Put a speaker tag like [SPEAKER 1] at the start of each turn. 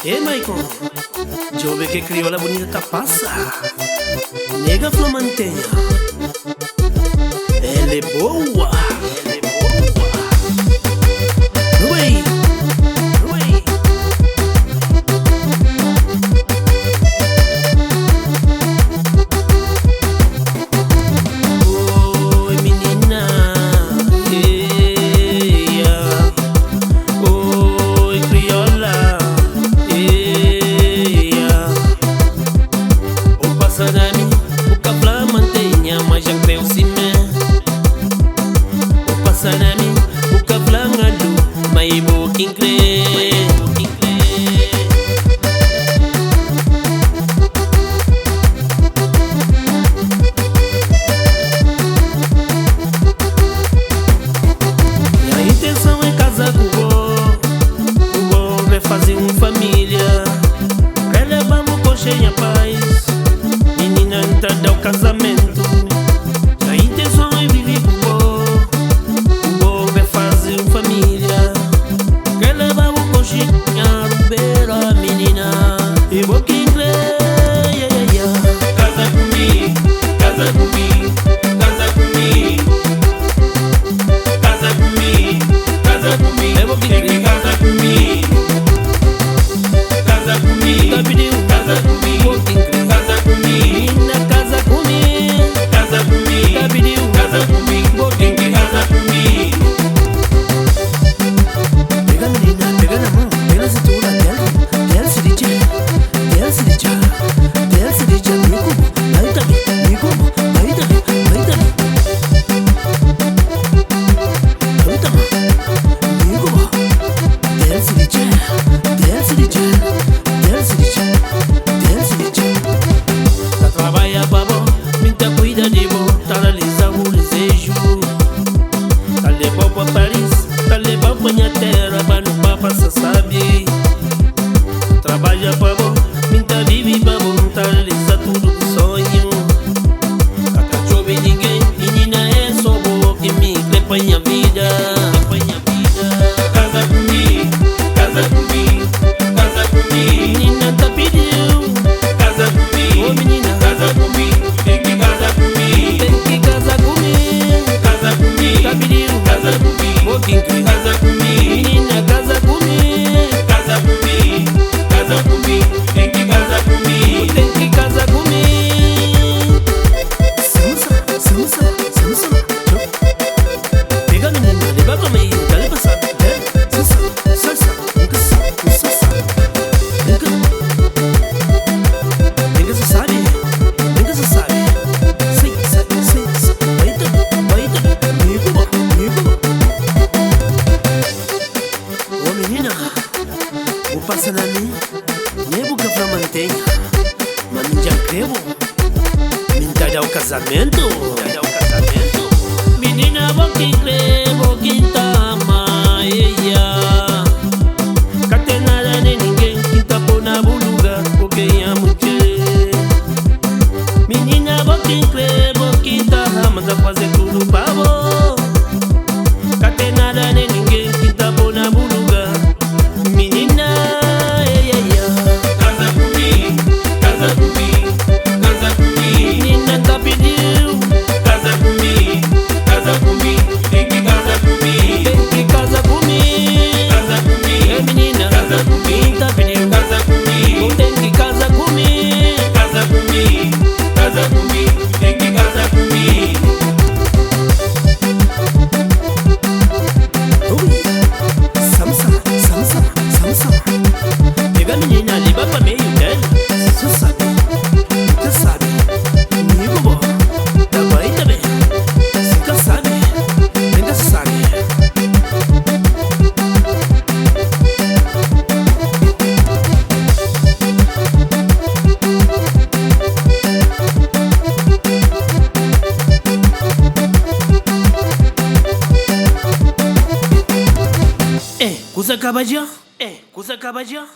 [SPEAKER 1] Maicon, yo ve que criolla bonita passa. Nega flamanteia, ela é boa. Oi, oi. Oi, menina, yeah. Oi, criolla, yeah. O passanami, o cabla mantenha, mas já creu cime. O passanami, o cabla ngadu, mas ibu quem crê. Fazer uma família, quer levar uma coxinha paz. Menina entra ao casamento, a intenção é viver com bom vai fazer uma família, quer levar uma coxinha rubeira. Menina, e vou que casa comigo, casa comigo, casa comigo, casa comigo, casa comigo, eu vou que casa comigo. Casa comigo, casa comigo, casa comigo, na casa comigo, casa comigo, casa comigo, tem que casa comigo. Pega a menina, pega na mão, pega na cintura dela se dice, dela se dice, dela se dice, amigo, aí também, amigo, aí também, aí também, aí também, amigo, dela se dice, dela se dice. Trabalha pra bom, minta cuida de bom, tá realizando o desejo. Tá levando pra Paris, tá levando pra minha terra, pra no papa cê sabe. Trabalha pra bom, minta vive pra bom, tá realizando tudo com sonho. Cada jovem ninguém, menina é só boa que me crepa em a vida. Casa comigo, casa comigo, casa comigo. Menina tá pedindo, casa comigo, menina. Casa comigo, tem que casar comigo. Tem que casar comigo. Casa comigo, tá pedindo. Casa comigo, vou que casa comigo. Menina, casa comigo. Casa comigo, casa comigo. Tem que casar comigo. Tem que casar comigo. Samsa. Pega a menina, leva pra meio, dá-lhe passada. Salsa. Nega, você sabe? Nega, você sabe? Sim. Vai também. Amigo. Ô menina, o passa na mim, nem boca pra mantenha. Mas não já crevo. Me dá o casamento. Menina, vou que crevo, que tá ama, yeah. Catenada nem ninguém, que tá por na lugar, porque amo te. Menina, vou que crevo, que tá ama, dá fazer tudo pra vó. Catenada nem ninguém, que tá por na lugar. Menina, yeah. Casa comigo, casa comigo, casa comigo. Menina tá pedindo, casa comigo, casa comigo. Tem que casar comigo, tem que casar comigo. Casa comigo, é menina, casa comigo. Tá pedindo, casa comigo. Tem que casar comigo, casa comigo, casa comigo. Tem que casar comigo. Samsa. Pega a menina, leva pra meio dela. Você sabe, amigo bom. Tá bem também. Você sabe, nega sabe. Kusa kabaja? Kusa kabaja?